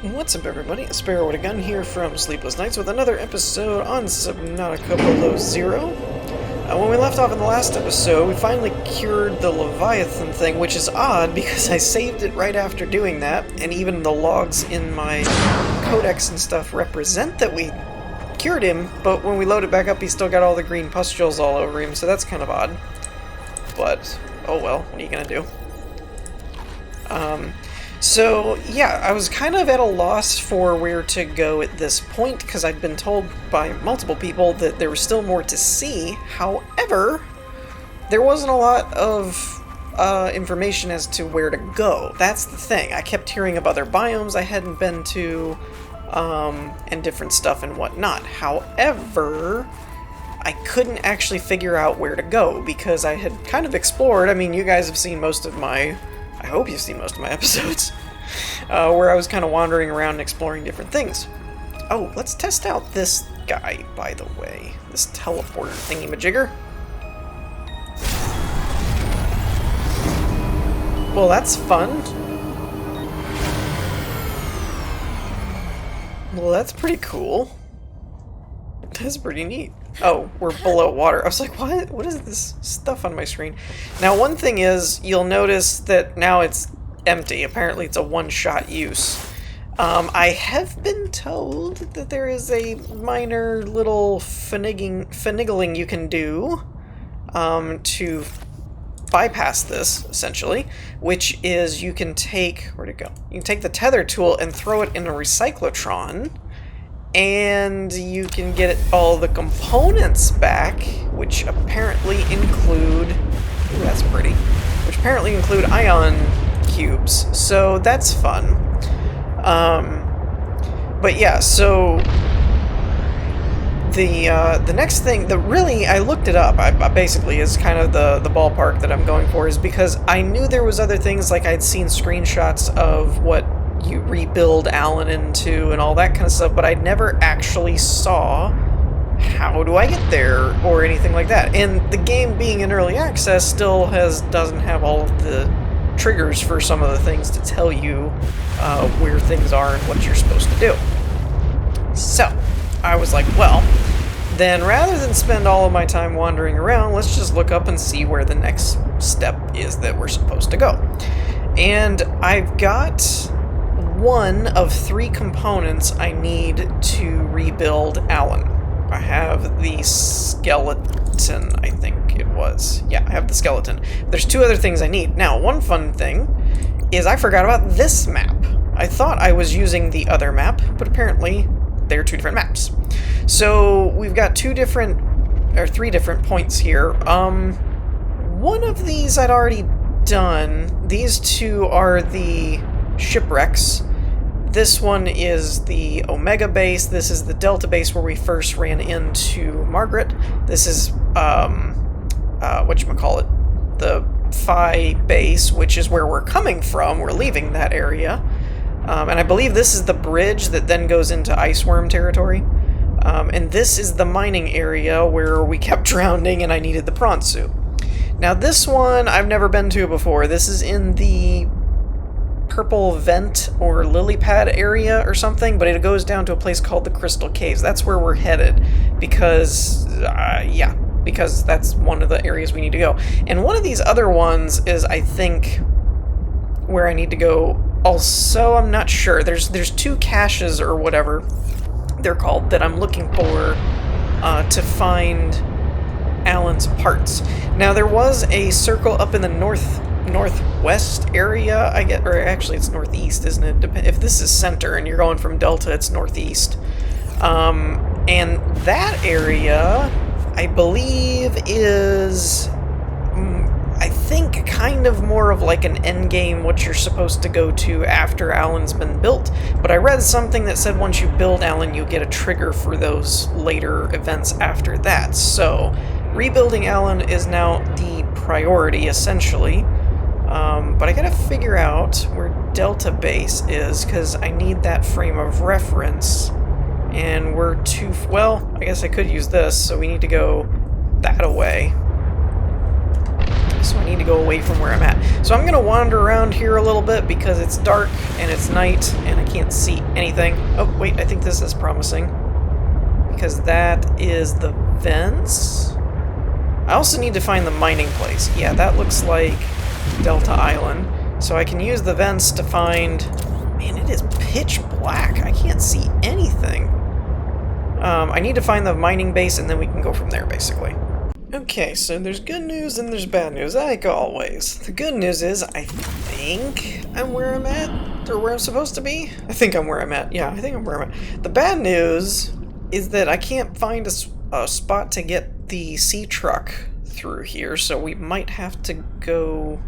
What's up, everybody? A Sparrow with a Gun here from Sleepless Nights with another episode on Subnautica Below Zero. When we left off in the last episode, we finally cured the leviathan thing, which is odd because I saved it right after doing that, and even the logs in my codex and stuff represent that we cured him, but when we load it back up, he's still got all the green pustules all over him, so that's kind of odd. But, oh well, what are you gonna do? So, yeah, I was kind of at a loss for where to go at this point, because I'd been told by multiple people that there was still more to see. However, there wasn't a lot of information as to where to go. That's the thing. I kept hearing of other biomes I hadn't been to, and different stuff and whatnot. However, I couldn't actually figure out where to go, because I had kind of explored. I mean, you guys have seen most of my... I hope you've seen most of my episodes, where I was kind of wandering around and exploring different things. Oh, let's test out this guy, by the way. This teleporter thingy-majigger. Well, that's fun. Well, that's pretty cool. That's pretty neat. Oh, we're below water. I was like, what? What is this stuff on my screen? Now, one thing is, you'll notice that now it's empty. Apparently, it's a one-shot use. I have been told that there is a minor little finagling you can do to bypass this, essentially, which is you can take... Where'd it go? You can take the tether tool and throw it in a recyclotron, and you can get all the components back, which apparently include... Ooh, that's pretty. Which apparently include ion cubes, so that's fun. But yeah, so... The next thing, I looked it up, I basically, is kind of the ballpark that I'm going for, is because I knew there was other things, like I'd seen screenshots of what you rebuild Alan into and all that kind of stuff, but I never actually saw how do I get there or anything like that. And the game being in early access still doesn't have all of the triggers for some of the things to tell you where things are and what you're supposed to do. So I was like, well, then rather than spend all of my time wandering around, let's just look up and see where the next step is that we're supposed to go. And I've got one of 3 components I need to rebuild Alan. I have the skeleton, I think it was. Yeah, I have the skeleton. There's 2 other things I need. Now, one fun thing is I forgot about this map. I thought I was using the other map, but apparently they're 2 different maps. So we've got 3 different points here. One of these I'd already done. These 2 are the shipwrecks. This one is the Omega base. This is the Delta base where we first ran into Margaret. This is whatchamacallit, the Phi base, which is where we're coming from. We're leaving that area. And I believe this is the bridge that then goes into Iceworm territory. And this is the mining area where we kept drowning and I needed the prawn suit. Now this one I've never been to before. This is in the purple vent or lily pad area or something, but it goes down to a place called the Crystal Caves. That's where we're headed because, because that's one of the areas we need to go. And one of these other ones is, I think, where I need to go also. I'm not sure. There's 2 caches or whatever they're called that I'm looking for to find Alan's parts. Now, there was a circle up in the northwest area, I get, or actually it's northeast, isn't it? If this is center and you're going from Delta, it's northeast. And that area, I believe, is, I think, kind of more of like an endgame, what you're supposed to go to after Alan's been built. But I read something that said once you build Alan, you get a trigger for those later events after that. So, rebuilding Alan is now the priority, essentially. But I gotta figure out where Delta base is, because I need that frame of reference. And we're too... Well, I guess I could use this, so we need to go that away. so I need to go away from where I'm at. So I'm going to wander around here a little bit because it's dark and it's night and I can't see anything. Oh, wait, I think this is promising. Because that is the vents. I also need to find the mining place. Yeah, that looks like Delta Island. So I can use the vents to find... Man, it is pitch black. I can't see anything. I need to find the mining base and then we can go from there, basically. Okay, so there's good news and there's bad news, like always. The good news is I think I'm where I'm at, or where I'm supposed to be. I think I'm where I'm at. Yeah, I think I'm where I'm at. The bad news is that I can't find a spot to get the seatruck through here, so we might have to go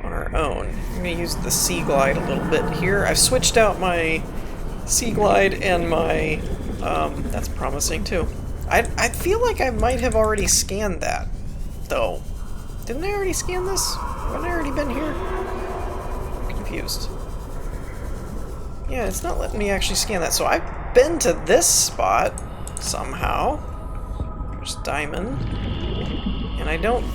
on our own. I'm going to use the sea glide a little bit here. I've switched out my sea glide and my... that's promising too. I feel like I might have already scanned that, though. Didn't I already scan this? Haven't I already been here? I'm confused. Yeah, it's not letting me actually scan that. So I've been to this spot somehow. There's diamond. And I don't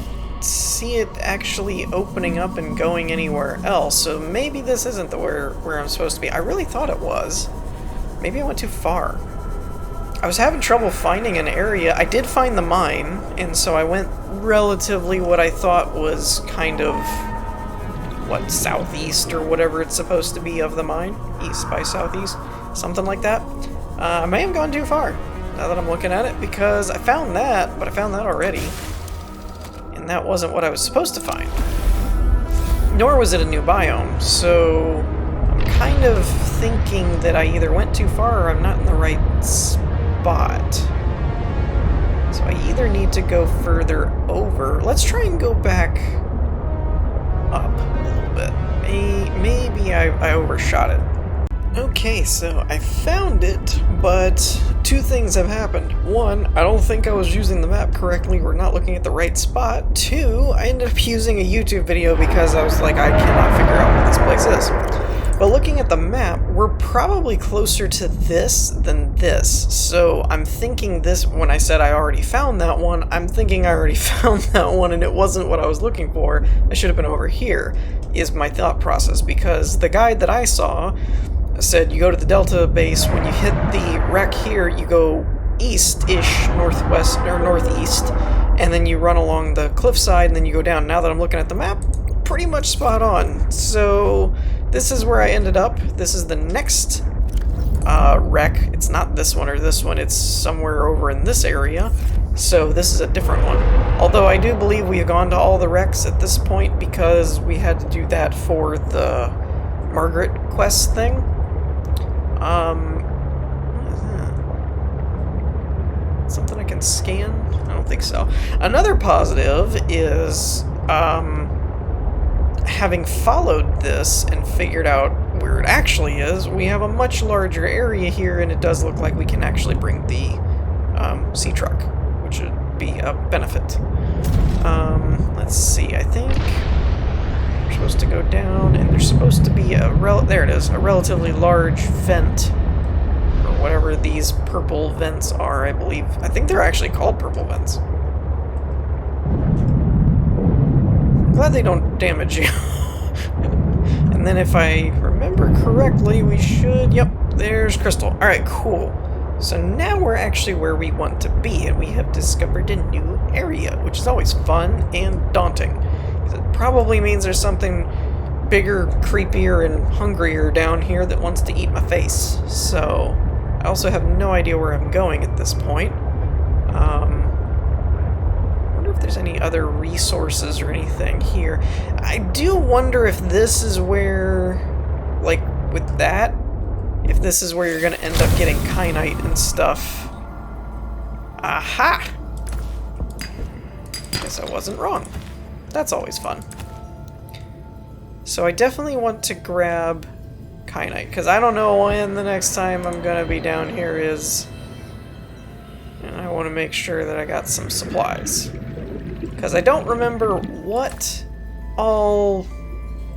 see it actually opening up and going anywhere else. So maybe this isn't the where I'm supposed to be. I really thought it was. Maybe I went too far. I was having trouble finding an area. I did find the mine, and so I went relatively what I thought was kind of, what, southeast or whatever it's supposed to be of the mine? East by southeast? Something like that. I may have gone too far, now that I'm looking at it, because I found that, but I found that already. And that wasn't what I was supposed to find. Nor was it a new biome, so I'm kind of thinking that I either went too far or I'm not in the right spot. So I either need to go further over. Let's try and go back up a little bit. Maybe I overshot it. Okay, so I found it, but two things have happened. One, I don't think I was using the map correctly. We're not looking at the right spot. Two, I ended up using a YouTube video because I was like, I cannot figure out where this place is. But looking at the map, we're probably closer to this than this. So I'm thinking this, when I said I already found that one, I'm thinking I already found that one and it wasn't what I was looking for. I should have been over here, is my thought process. Because the guide that I saw said you go to the Delta base, when you hit the wreck here, you go east-ish, northwest, or northeast, and then you run along the cliffside and then you go down. Now that I'm looking at the map, pretty much spot on. So this is where I ended up. This is the next wreck. It's not this one or this one. It's somewhere over in this area. So this is a different one. Although I do believe we have gone to all the wrecks at this point because we had to do that for the Margaret quest thing. What is that? Something I can scan? I don't think so. Another positive is having followed this and figured out where it actually is, we have a much larger area here, and it does look like we can actually bring the seatruck, which would be a benefit. Let's see, I think we're supposed to go down, and there's supposed to be there it is, a relatively large vent, or whatever these purple vents are, I believe. I think they're actually called purple vents. Glad they don't damage you. And then if I remember correctly, we should... Yep, there's crystal. Alright, cool. So now we're actually where we want to be, and we have discovered a new area, which is always fun and daunting. Because it probably means there's something bigger, creepier, and hungrier down here that wants to eat my face. So, I also have no idea where I'm going at this point. If there's any other resources or anything here. I do wonder if this is where, like, with that, if this is where you're going to end up getting kyanite and stuff. Aha! Guess I wasn't wrong. That's always fun. So I definitely want to grab kyanite, because I don't know when the next time I'm going to be down here is. And I want to make sure that I got some supplies. Because I don't remember what all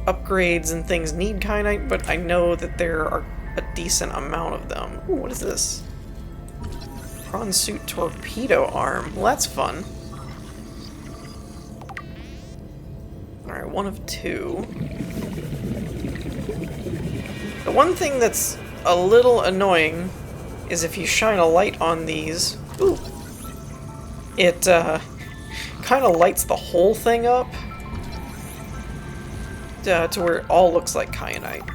upgrades and things need kyanite, but I know that there are a decent amount of them. Ooh, what is this? Prawn suit torpedo arm. Well, that's fun. Alright, one of two. The one thing that's a little annoying is if you shine a light on these, ooh, it kind of lights the whole thing up to where it all looks like kyanite.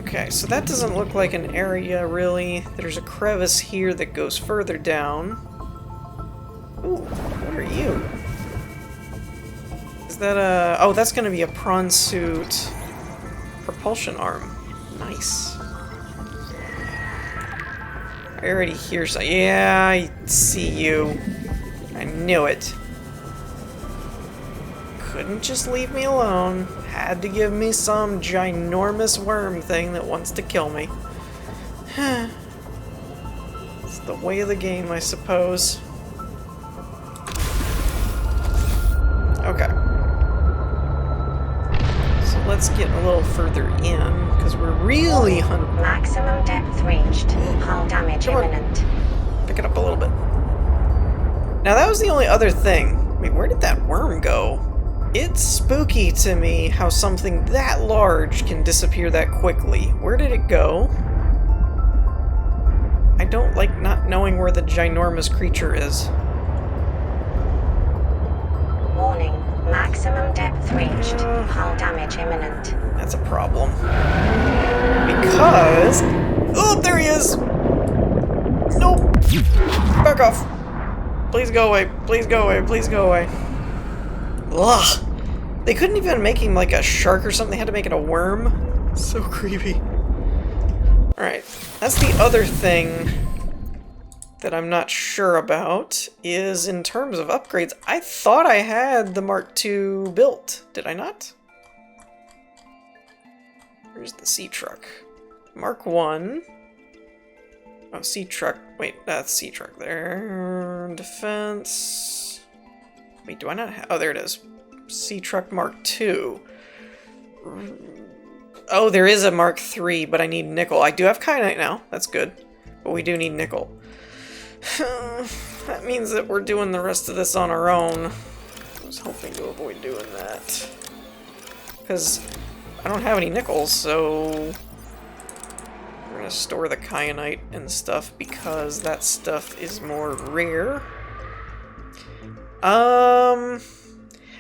Okay, so that doesn't look like an area, really. There's a crevice here that goes further down. Ooh, what are you? Is that a... Oh, that's gonna be a prawn suit propulsion arm. Nice. I already hear some... Yeah, I see you. I knew it. Couldn't just leave me alone. Had to give me some ginormous worm thing that wants to kill me. It's the way of the game, I suppose. Okay. So let's get a little further in, because we're really hunting. Maximum depth reached. Hull damage imminent. Pick it up a little bit. Now that was the only other thing. Wait, where did that worm go? It's spooky to me how something that large can disappear that quickly. Where did it go? I don't like not knowing where the ginormous creature is. Warning. Maximum depth reached. Hull damage imminent. That's a problem. Because... Oh, there he is! Nope! Back off! Please go away. Please go away. Please go away. Ugh! They couldn't even make him like a shark or something. They had to make it a worm. So creepy. Alright. That's the other thing that I'm not sure about, is in terms of upgrades. I thought I had the Mark II built. Did I not? Where's the seatruck? Mark 1. Oh, seatruck. Wait, that's seatruck there. Defense. Wait, do I not have... Oh, there it is. Seatruck Mark II. Oh, there is a Mark III, but I need nickel. I do have kyanite now. That's good. But we do need nickel. That means that we're doing the rest of this on our own. I was hoping to avoid doing that. Because I don't have any nickels, so... We're gonna store the kyanite and stuff because that stuff is more rare.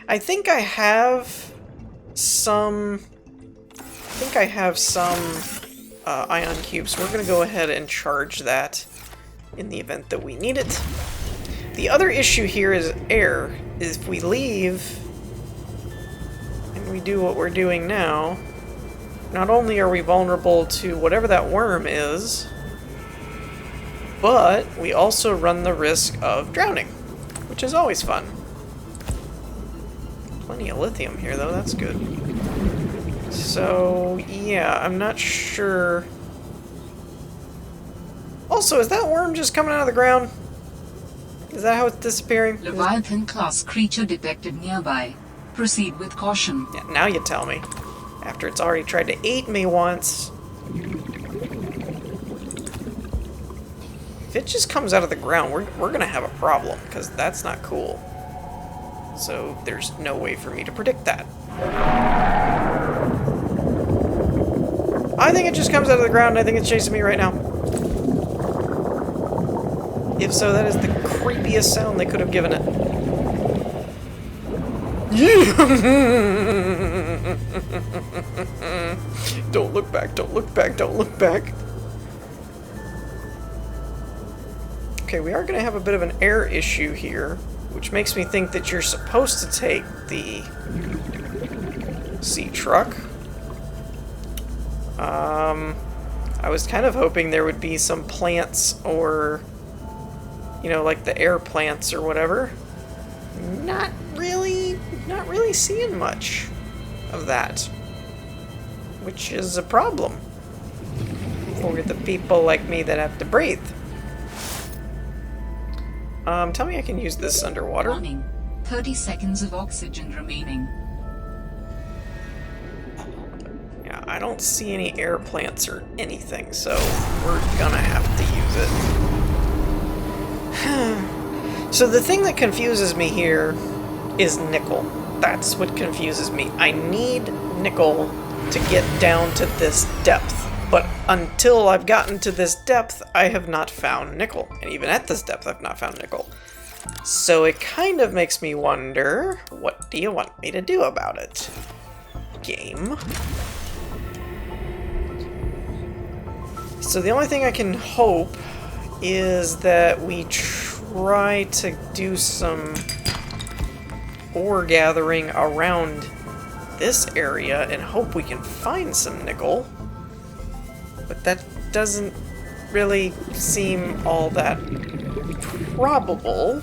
I think I have some... ion cubes, so we're gonna go ahead and charge that in the event that we need it. The other issue here is air. If we leave and we do what we're doing now, not only are we vulnerable to whatever that worm is, but we also run the risk of drowning, which is always fun. Plenty of lithium here, though. That's good. So, yeah, I'm not sure. Also, is that worm just coming out of the ground? Is that how it's disappearing? Leviathan class creature detected nearby. Proceed with caution. Yeah, now you tell me. After it's already tried to eat me once. If it just comes out of the ground, we're gonna have a problem, because that's not cool. So there's no way for me to predict that. I think it just comes out of the ground, and I think it's chasing me right now. If so, that is the creepiest sound they could have given it. Don't look back, don't look back, don't look back. Okay, we are going to have a bit of an air issue here, which makes me think that you're supposed to take the seatruck. I was kind of hoping there would be some plants or, you know, like the air plants or whatever. Not really seeing much of that, which is a problem for the people like me that have to breathe. Tell me I can use this underwater. Warning. 30 seconds of oxygen remaining. Yeah, I don't see any air plants or anything, so we're gonna have to use it. So the thing that confuses me here is nickel. That's what confuses me. I need nickel to get down to this depth. But until I've gotten to this depth, I have not found nickel. And even at this depth, I've not found nickel. So it kind of makes me wonder, what do you want me to do about it? Game. So the only thing I can hope is that we try to do some ore gathering around this area and hope we can find some nickel. But that doesn't really seem all that probable.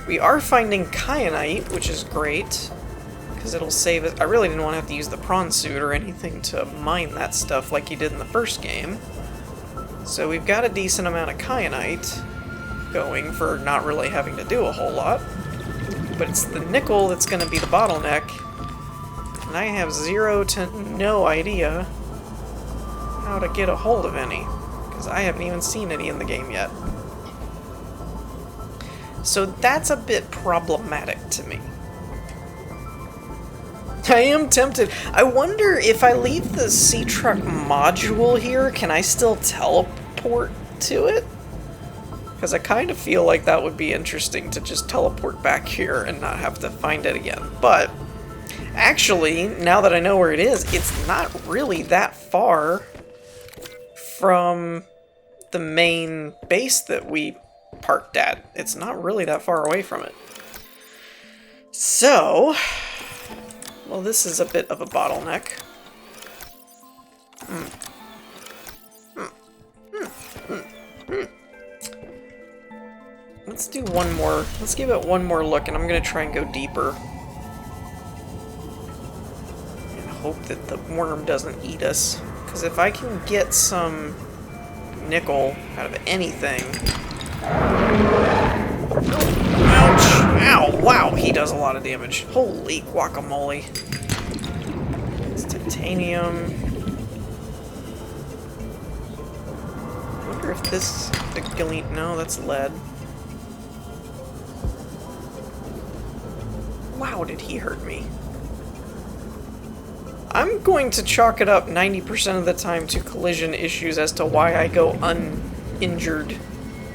We are finding kyanite, which is great, because it'll save it. I really didn't want to have to use the prawn suit or anything to mine that stuff like you did in the first game. So we've got a decent amount of kyanite going for not really having to do a whole lot. But it's the nickel that's going to be the bottleneck. And I have zero to no idea how to get a hold of any, because I haven't even seen any in the game yet. So that's a bit problematic to me. I am tempted. I wonder if I leave the seatruck module here, can I still teleport to it? Because I kind of feel like that would be interesting to just teleport back here and not have to find it again. But actually, now that I know where it is, it's not really that far from the main base that we parked at. It's not really that far away from it. So, well, this is a bit of a bottleneck. Let's do one more. Let's give it one more look, and I'm going to try and go deeper. And hope that the worm doesn't eat us. Because if I can get some nickel out of anything... Ouch! Ow! Wow, he does a lot of damage. Holy guacamole. It's titanium. I wonder if this... No, that's lead. Wow, did he hurt me. I'm going to chalk it up 90% of the time to collision issues as to why I go uninjured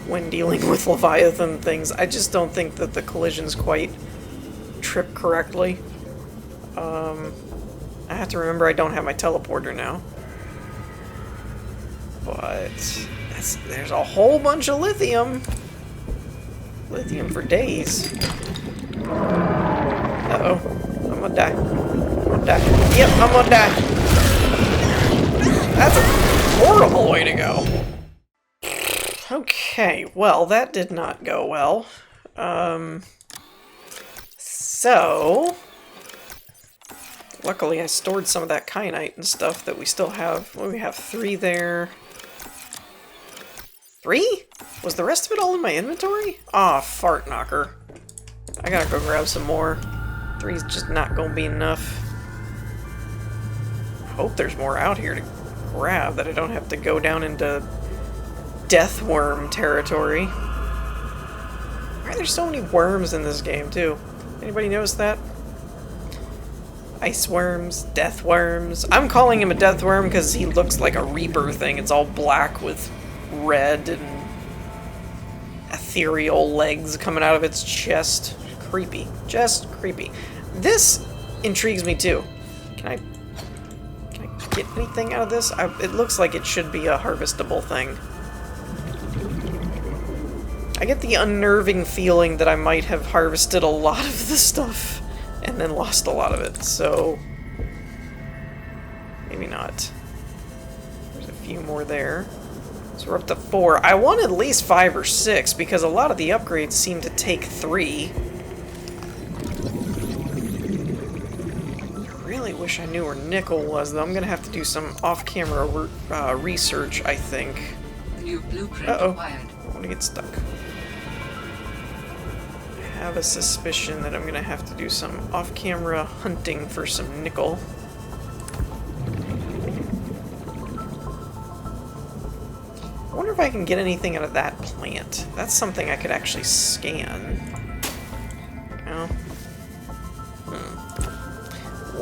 when dealing with leviathan things. I just don't think that the collisions quite trip correctly. I have to remember I don't have my teleporter now. But there's a whole bunch of lithium. Lithium for days. Uh-oh. I'm gonna die. I'm gonna die. Yep, I'm gonna die. That's a horrible way to go. Okay, well, that did not go well. So... Luckily, I stored some of that kyanite and stuff that we still have. Well, we have 3 there. 3? Was the rest of it all in my inventory? Aw, fart knocker. I gotta go grab some more. 3's just not gonna be enough. I hope there's more out here to grab, that I don't have to go down into death worm territory. Why are there so many worms in this game, too? Anybody notice that? Ice worms, death worms. I'm calling him a death worm because he looks like a Reaper thing. It's all black with red and ethereal legs coming out of its chest. Creepy. Just creepy. This intrigues me too. Can I get anything out of this? It looks like it should be a harvestable thing. I get the unnerving feeling that I might have harvested a lot of the stuff and then lost a lot of it, so maybe not. There's a few more there. So we're up to 4. I want at least 5 or 6 because a lot of the upgrades seem to take 3. I really wish I knew where nickel was, though. I'm gonna have to do some off-camera research, I think. New blueprint I acquired. want to get stuck. I have a suspicion that I'm gonna have to do some off-camera hunting for some nickel. I wonder if I can get anything out of that plant. That's something I could actually scan. No,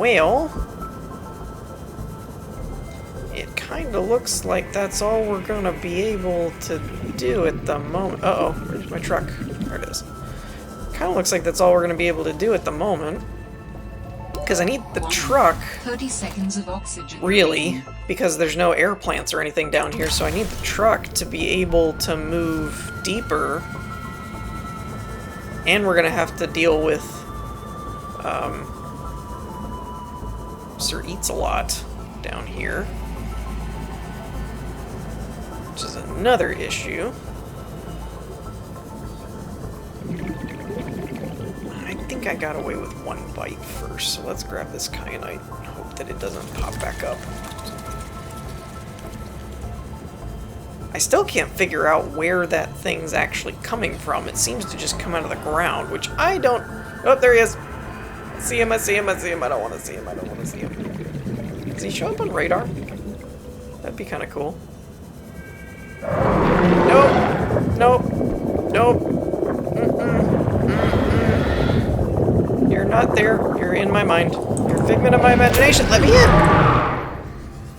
well, it kind of looks like that's all we're going to be able to do at the moment. Uh-oh, where's my truck? There it is. Kind of looks like that's all we're going to be able to do at the moment. Because I need the truck, 30 seconds of oxygen. really, because there's no air plants or anything down here, so I need the truck to be able to move deeper. And we're going to have to deal with Sir Eats-a-Lot down here, which is another issue. I think I got away with one bite first, so let's grab this kyanite and hope that it doesn't pop back up. I still can't figure out where that thing's actually coming from. It seems to just come out of the ground, which I don't... Oh, there he is! I see him, I see him, I see him, I don't want to see him, I don't want to see him. Does he show up on radar? That'd be kind of cool. Nope! Nope! Nope! You're not there. You're in my mind. You're a figment of my imagination. Let me in!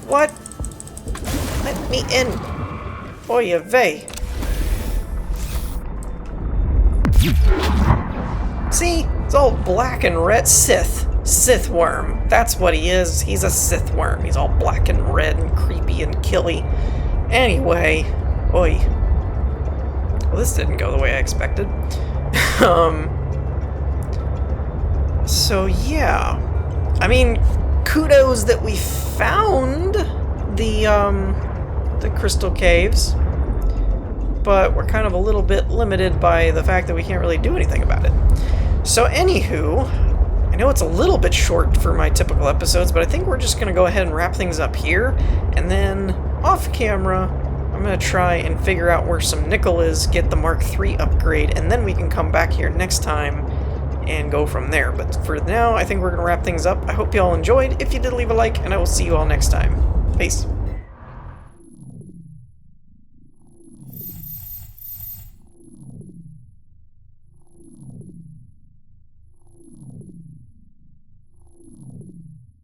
What? Let me in! Oy vey. See? It's all black and red. Sith. Sith worm. That's what he is. He's a Sith worm. He's all black and red and creepy and killy. Anyway. Oy. Well, this didn't go the way I expected. So, yeah. I mean, kudos that we found the crystal caves, but we're kind of a little bit limited by the fact that we can't really do anything about it. So anywho, I know it's a little bit short for my typical episodes, but I think we're just going to go ahead and wrap things up here, and then off camera, I'm going to try and figure out where some nickel is, get the Mark III upgrade, and then we can come back here next time and go from there. But for now, I think we're going to wrap things up. I hope you all enjoyed. If you did, leave a like, and I will see you all next time. Peace.